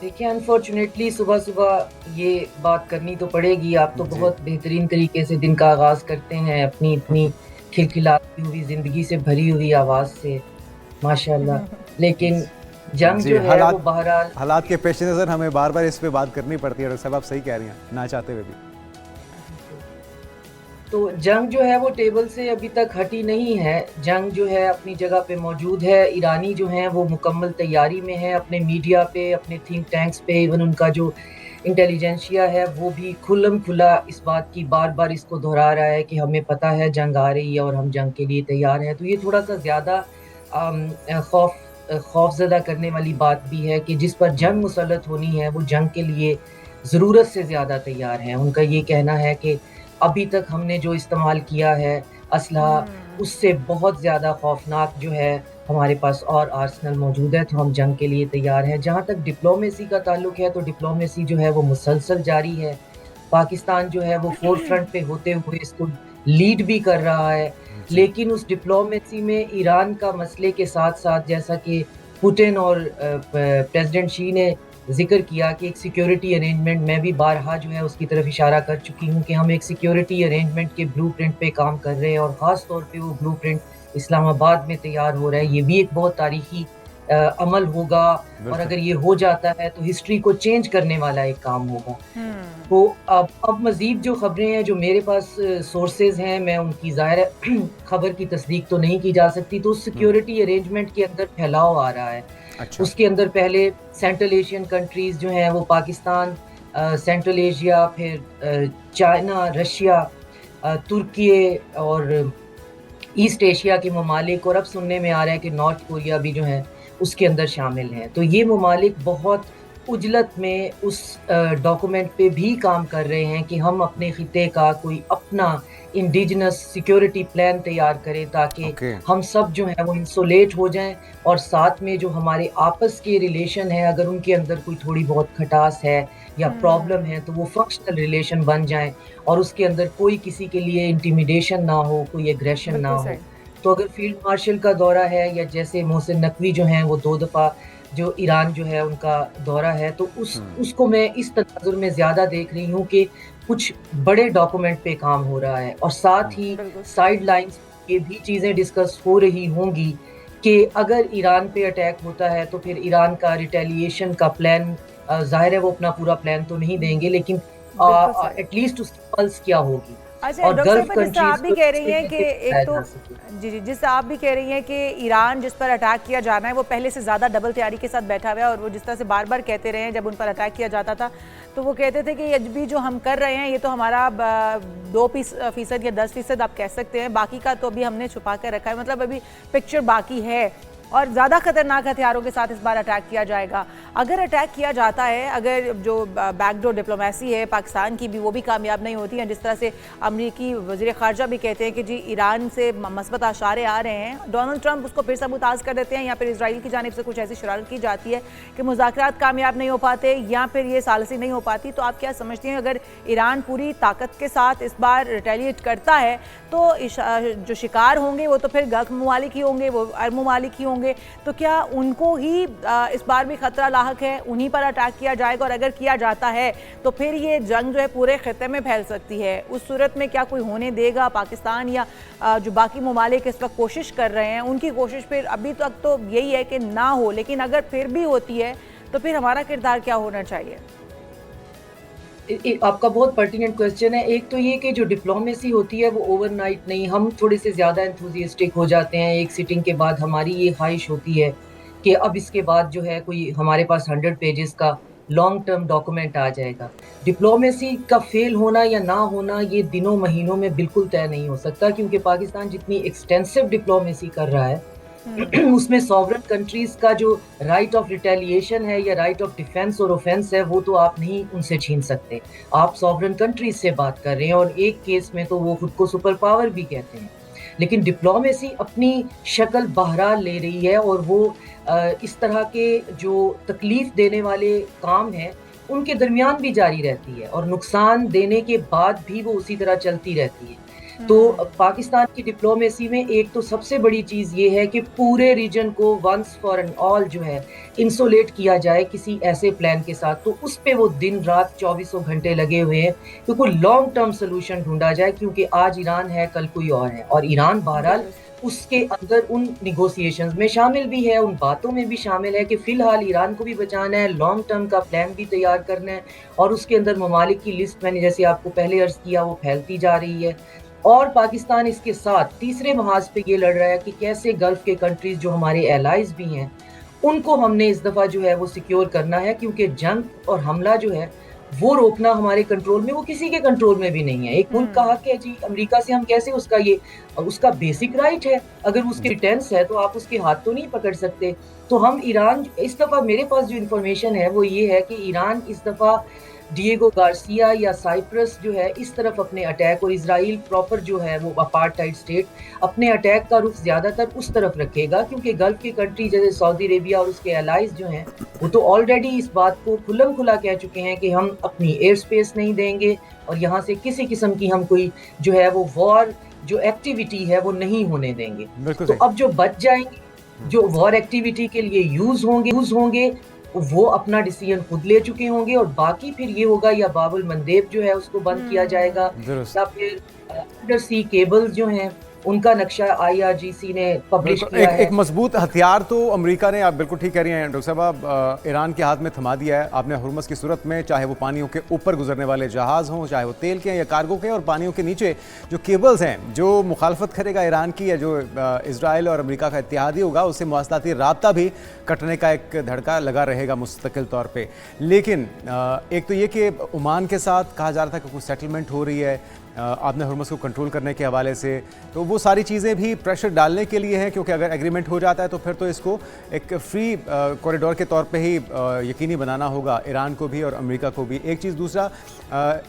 देखिए, अनफॉर्चुनेटली सुबह-सुबह ये बात करनी तो पड़ेगी। आप तो जी। बहुत बेहतरीन तरीके से दिन का आगाज़ करते हैं, अपनी इतनी खिलखिलाती हुई ज़िंदगी से भरी हुई आवाज़ से, माशाअल्लाह। लेकिन जंग जी, जो है वो हालात बहरहाल हालात के पेश नज़र हमें बार-बार इस पे बात करनी पड़ती है डॉक्टर साहब, आप सही कह रही हैं, ना चाहते हुए भी। बिल्कुल। तो जंग जो है वो टेबल से अभी तक हटी नहीं है। जंग जो है अपनी जगह पे मौजूद है। ईरानी जो हैं वो मुकम्मल तैयारी में हैं, अपने मीडिया पे, अपने थिंक टैंक्स पे, इवन उनका जो इंटेलिजेंसिया है वो भी खुल्लम-खुला इस बात की बार-बार इसको दोहरा रहा है कि हमें पता है जंग आ रही है और हम जंग के लिए तैयार हैं। तो ये थोड़ा-सा ज़्यादा खौफ़ज़दा करने वाली बात भी है कि जिस पर जंग मुसल्लत होनी है, वो जंग के लिए ज़रूरत से ज़्यादा तैयार हैं। उनका ये कहना है कि अभी तक हमने जो इस्तेमाल किया है असलहा, हुँ। उससे बहुत ज़्यादा खौफ़नाक जो है हमारे पास और आर्सेनल मौजूद है, तो हम जंग के लिए तैयार हैं। जहाँ तक डिप्लोमेसी का ताल्लुक है, तो डिप्लोमेसी जो है वो मुसलसल जारी है। पाकिस्तान जो है वो फ़ोर फ्रंट पे होते हुए इसको लीड भी कर रहा है। जी। लेकिन उस डिप्लोमेसी में ईरान का मसले के साथ-साथ जैसा कि पुतिन और प्रेज़िडेंट शी ने ज़िक्र किया कि एक सिक्योरिटी अरेंजमेंट मैं भी बारहा जो है उसकी तरफ इशारा कर चुकी हूँ कि हम एक सिक्योरिटी अरेंजमेंट के ब्लूप्रिंट पे काम कर रहे हैं और ख़ास तौर पे वो ब्लूप्रिंट इस्लामाबाद में तैयार हो रहा है। ये भी एक बहुत तारीख़ी अमल होगा और बिल्कुल। अगर ये हो जाता है तो हिस्ट्री को चेंज करने वाला एक काम होगा। हुँ। तो अब मज़ीद जो ख़बरें हैं जो मेरे पास सोर्सेज़ हैं मैं उनकी ज़ाहिर है ख़बर की तस्दीक तो नहीं की जा सकती, तो उस हुँ। सिक्योरिटी अरेंजमेंट के अंदर फैलाव आ रहा है। अच्छा। उसके अंदर पहले सेंट्रल एशियन कंट्रीज़ जो हैं वो पाकिस्तान, सेंट्रल एशिया, फिर चाइना, रशिया, तुर्की और ईस्ट एशिया के ममालिक और अब सुनने में आ रहा है कि नॉर्थ कोरिया भी जो है उसके अंदर शामिल हैं। तो ये ममालिक बहुत उजलत में उस डॉक्यूमेंट पे भी काम कर रहे हैं कि हम अपने खित्ते का कोई अपना इंडिजिनस सिक्योरिटी प्लान तैयार करें ताकि ओके। हम सब जो हैं वो इंसुलेट हो जाएँ और साथ में जो हमारे आपस के रिलेशन है अगर उनके अंदर कोई थोड़ी बहुत खटास है या प्रॉब्लम है हुँ। तो वो फंक्शनल रिलेशन बन जाएँ और उसके अंदर कोई किसी के लिए इंटिमिडेशन ना हो, कोई एग्रेशन ना बिल्कुल हो। सही। तो अगर फील्ड मार्शल का दौरा है या जैसे मोहसिन नकवी जो हैं वो 2 दफ़ा जो ईरान जो है उनका दौरा है, तो उसको मैं इस तनाज़ुर में ज़्यादा देख रही हूँ कि कुछ बड़े डॉक्यूमेंट पे काम हो रहा है और साथ ही बिल्कुल। साइडलाइन्स ये भी चीज़ें डिस्कस हो रही होंगी कि अगर ईरान पे अटैक होता है, तो फिर ईरान का रिटेलिएशन का प्लान ज़ाहिर है वो अपना पूरा प्लान तो नहीं देंगे लेकिन बिल्कुल सही। एटलीस्ट उसकी पल्स क्या होगी अच्छा और डॉक्टर गल्फ साहिबा, जैसे आप कंट्रीज़ भी को कह रही इससे हैं कि कैसे एक बचाया तो जा सके। जी, जी, जैसे आप भी कह रही हैं कि ईरान जिस पर अटैक किया जाना है वो पहले से ज़्यादा डबल तैयारी के साथ बैठा हुआ है और वो जिस तरह से बार-बार कहते रहे हैं जब उन पर अटैक किया जाता था, तो वो कहते थे कि ये भी जो हम कर रहे हैं ये तो हमारा 2% या 10% आप कह सकते हैं, बाकी का तो अभी हमने छुपा कर रखा है, मतलब अभी पिक्चर बाकी है और ज़्यादा खतरनाक हथियारों के साथ इस बार अटैक किया जाएगा। अगर अटैक किया जाता है, अगर जो बैकडोर डिप्लोमेसी है पाकिस्तान की भी वो भी कामयाब नहीं होती है, जिस तरह से अमरीकी वज़ीर ख़ारजा भी कहते हैं कि जी ईरान से मस्बत आशारे आ रहे हैं, डोनाल्ड ट्रंप उसको फिर सबूताज़ कर देते हैं या फिर इसराइल की जानिब से कुछ ऐसी शरारत की जाती है कि मुज़ाकरात कामयाब नहीं हो पाते या फिर ये सालसी नहीं हो पाती, तो आप क्या समझती हैं अगर ईरान पूरी ताकत के साथ इस बार रिटेलिएट करता है तो जो शिकार होंगे वो तो फिर गल्फ ममालिक ही होंगे, वो अरब ममालिक ही होंगे, तो क्या उनको ही इस बार भी खतरा लाहक है, उन्हीं पर अटैक किया जाएगा और अगर किया जाता है तो फिर ये जंग जो है पूरे खित्ते में फैल सकती है। उस सूरत में क्या कोई होने देगा पाकिस्तान या जो बाकी ममालिक इस वक्त कोशिश कर रहे हैं उनकी कोशिश फिर अभी तक तो यही है कि ना हो, लेकिन अगर फिर भी होती है तो फिर हमारा किरदार क्या होना चाहिए? आपका बहुत पर्टिनेंट क्वेश्चन है। एक तो ये कि जो डिप्लोमेसी होती है वो ओवरनाइट नहीं, हम थोड़े से ज़्यादा एंथुसियास्टिक हो जाते हैं। एक सिटिंग के बाद हमारी ये ख़्वाहिश होती है कि अब इसके बाद जो है कोई हमारे पास 100 पेजेज़ का लॉन्ग टर्म डॉक्यूमेंट आ जाएगा। डिप्लोमेसी का फ़ेल होना या ना होना ये दिनों महीनों में बिल्कुल तय नहीं हो सकता क्योंकि पाकिस्तान जितनी एक्सटेंसिव डिप्लोमेसी कर रहा है उसमें सॉवरेन कंट्रीज़ का जो राइट ऑफ रिटेलिएशन है या राइट ऑफ डिफेंस और ऑफेंस है, वो तो आप नहीं उनसे छीन सकते। आप सॉवरेन कंट्रीज़ से बात कर रहे हैं और एक केस में तो वो खुद को सुपर पावर भी कहते हैं। लेकिन डिप्लोमेसी अपनी शक्ल बहरहाल ले रही है और वो इस तरह के जो तकलीफ़ देने वाले काम हैं, उनके दरमियान भी जारी रहती है और नुकसान देने के बाद भी वो उसी तरह चलती रहती है। तो पाकिस्तान की डिप्लोमेसी में एक तो सबसे बड़ी चीज़ ये है कि पूरे रीजन को वंस फॉर एंड ऑल जो है इंसुलेट किया जाए किसी ऐसे प्लान के साथ। तो उस पे वो दिन रात चौबीसों घंटे लगे हुए हैं कि कोई लॉन्ग टर्म सोल्यूशन ढूंढा जाए, क्योंकि आज ईरान है कल कोई और है, और ईरान बहरहाल उसके अंदर उन निगोशिएशंस में शामिल भी है, उन बातों में भी शामिल है कि फिलहाल ईरान को भी बचाना है, लॉन्ग टर्म का प्लान भी तैयार करना है, और उसके अंदर ममालिक की लिस्ट मैंने जैसे आपको पहले अर्ज किया वो फैलती जा रही है। और पाकिस्तान इसके साथ तीसरे महाज पे ये लड़ रहा है कि कैसे गल्फ के कंट्रीज जो हमारे एलाइज भी हैं उनको हमने इस दफ़ा जो है वो सिक्योर करना है, क्योंकि जंग और हमला जो है वो रोकना हमारे कंट्रोल में, वो किसी के कंट्रोल में भी नहीं है। एक मुल्क का हक है जी, अमेरिका से हम कैसे उसका बेसिक राइट है, अगर उसके रिटर्न्स है तो आप उसके हाथ तो नहीं पकड़ सकते। तो हम ईरान इस दफ़ा, मेरे पास जो इन्फॉर्मेशन है वो ये है कि ईरान इस दफ़ा डिएगो गार्सिया या साइप्रस जो है इस तरफ अपने अटैक, और इजराइल प्रॉपर जो है वो अपार्टाइड स्टेट अपने अटैक का रुख ज़्यादातर उस तरफ रखेगा, क्योंकि गल्फ की कंट्री जैसे सऊदी अरेबिया और उसके एलाइज जो हैं वो तो ऑलरेडी इस बात को खुल्लम खुला कह चुके हैं कि हम अपनी एयर स्पेस नहीं देंगे और यहाँ से किसी किस्म की हम कोई जो है वो वॉर जो एक्टिविटी है वो नहीं होने देंगे। तो अब जो बच जाएंगे, जो वॉर एक्टिविटी के लिए यूज होंगे वो अपना डिसीजन खुद ले चुके होंगे, और बाकी फिर ये होगा या बाबुल मंदेब जो है उसको बंद किया जाएगा, या फिर अंडर सी केबल्स जो हैं उनका नक्शा IRGC ने पब्लिश किया है। एक मजबूत हथियार तो अमेरिका ने, आप बिल्कुल ठीक कह रही हैं डॉक्टर साहब, ईरान के हाथ में थमा दिया है आपने हुर्मुज़ की सूरत में, चाहे वो पानियों के ऊपर गुजरने वाले जहाज़ हों, चाहे वो तेल के या कार्गो के, और पानियों के नीचे जो केबल्स हैं, जो मुखालफत करेगा ईरान की या जो इसराइल और अमेरिका का इत्तेहादी होगा उससे मवासलाती राब्ता भी कटने का एक धड़का लगा रहेगा मुस्तकिल तौर पर। लेकिन एक तो ये कि ओमान के साथ कहा जा रहा था कि कुछ सेटलमेंट हो रही है आपने हुर्मुज़ को कंट्रोल करने के हवाले से, तो वो सारी चीज़ें भी प्रेशर डालने के लिए हैं, क्योंकि अगर एग्रीमेंट हो जाता है तो फिर तो इसको एक फ्री कॉरिडोर के तौर पे ही यकीनी बनाना होगा ईरान को भी और अमेरिका को भी। एक चीज़, दूसरा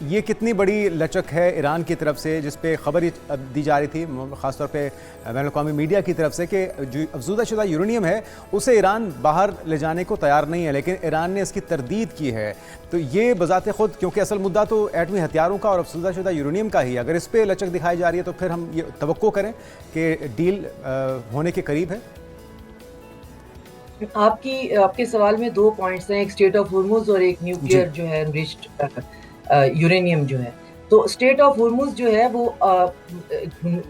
ये कितनी बड़ी लचक है ईरान की तरफ से, जिस पे खबर दी जा रही थी ख़ासतौर पे बैनुल-अक़वामी मीडिया की तरफ से कि जो अफज़ूदा शुदा यूरेनियम है उसे ईरान बाहर ले जाने को तैयार नहीं है, लेकिन ईरान ने इसकी तरदीद की है। तो ये बज़ाते ख़ुद, क्योंकि असल मुद्दा तो एटमी हथियारों का और अफज़ूदा शुदा यूरेनियम का ही, अगर इस पे लचक दिखाई जा रही है तो फिर हम ये तवक्को करें कि डील होने के करीब है। आपके सवाल में 2 पॉइंट्स हैं, एक स्टेट ऑफ हुर्मुज़ और एक न्यूक्लियर जो है एनरिच्ड यूरेनियम जो है। तो स्टेट ऑफ हुर्मुज़ जो है वो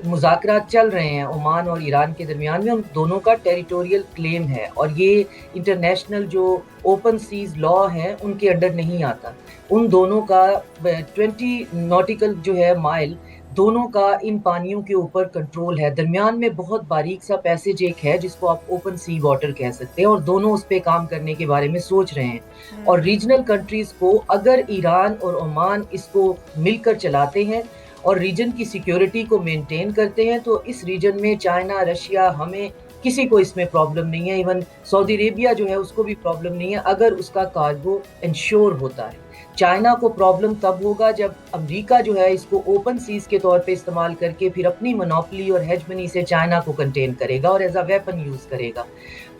मुज़ाकरात चल रहे हैं ओमान और ईरान के दरमियान में, उन दोनों का टेरिटोरियल क्लेम है, और ये इंटरनेशनल जो ओपन सीज लॉ है उनके अंडर नहीं आता। उन दोनों का 20 नॉटिकल जो है माइल दोनों का इन पानियों के ऊपर कंट्रोल है। दरमियान में बहुत बारीक सा पैसेज एक है जिसको आप ओपन सी वाटर कह सकते हैं, और दोनों उस पे काम करने के बारे में सोच रहे हैं। और रीजनल कंट्रीज को, अगर ईरान और ओमान इसको मिलकर चलाते हैं और रीजन की सिक्योरिटी को मेंटेन करते हैं, तो इस रीजन में चाइना, रशिया, हमें किसी को इसमें प्रॉब्लम नहीं है। इवन सऊदी अरेबिया जो है उसको भी प्रॉब्लम नहीं है अगर उसका कार्गो इंश्योर होता है। चाइना को प्रॉब्लम तब होगा जब अमेरिका जो है इसको ओपन सीज के तौर पे इस्तेमाल करके फिर अपनी मोनोपोली और हेजमनी से चाइना को कंटेन करेगा और एज अ वेपन यूज करेगा।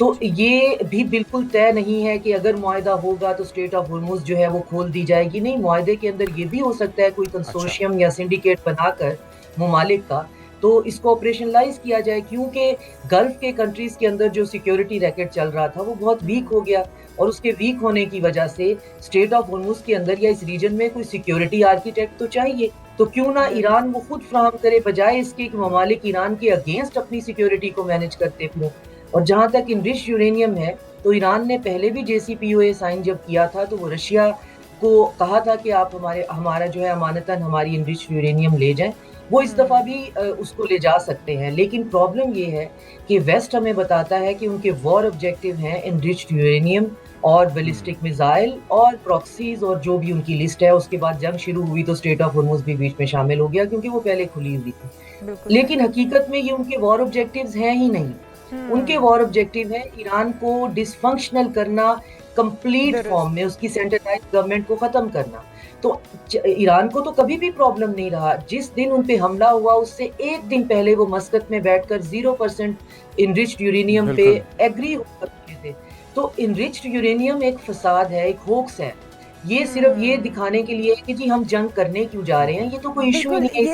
तो ये भी बिल्कुल तय नहीं है कि अगर मुआहदा होगा तो स्टेट ऑफ हुर्मुज़ जो है वो खोल दी जाएगी। नहीं, मुआहदे के अंदर ये भी हो सकता है कोई कंसोर्शियम या सिंडिकेट बनाकर मुमालिक का, तो इसको ऑपरेशनलाइज किया जाए, क्योंकि गल्फ के कंट्रीज के अंदर जो सिक्योरिटी रैकेट चल रहा था वो बहुत वीक हो गया, और उसके वीक होने की वजह से स्टेट ऑफ हुर्मुज़ के अंदर या इस रीजन में कोई सिक्योरिटी आर्किटेक्ट तो चाहिए। तो क्यों ना ईरान वो खुद फ्राहम करे, बजाय इसके कि ममालिक ईरान के अगेंस्ट अपनी सिक्योरिटी को मैनेज करते फिरें। और जहाँ तक इनरिच्ड यूरेनियम है, तो ईरान ने पहले भी JCPOA साइन जब किया था तो वो रशिया को कहा था कि आप हमारा जो है अमानतन हमारी इनरिच्ड यूरेनियम ले जाएं। वो इस दफ़ा भी उसको ले जा सकते हैं, लेकिन प्रॉब्लम ये है कि वेस्ट हमें बताता है कि उनके वॉर ऑब्जेक्टिव हैं इनरिच्ड यूरेनियम और बैलिस्टिक मिसाइल और प्रॉक्सीज और जो भी उनकी लिस्ट है। उसके बाद जंग शुरू हुई तो स्टेट ऑफ हुर्मुज़ भी बीच में शामिल हो गया, क्योंकि वो पहले खुली हुई थी। लेकिन हकीकत में ये उनके वॉर ऑब्जेक्टिव्स हैं ही नहीं। उनके वॉर ऑब्जेक्टिव है ईरान को डिसफंक्शनल करना, कंप्लीट फॉर्म में उसकी सेंट्रलाइज गवर्नमेंट को खत्म करना। तो ईरान को तो कभी भी प्रॉब्लम नहीं रहा। जिस दिन उन पे हमला हुआ उससे एक दिन पहले वो मस्कत में बैठकर 0% इनरिच्ड यूरेनियम पे एग्री हो सकते थे। तो इनरिच्ड यूरेनियम एक फसाद है, एक होक्स है। ये सिर्फ ये दिखाने के लिए कि जी हम जंग करने क्यों जा रहे हैं, ये तो कोई इशू ही नहीं है।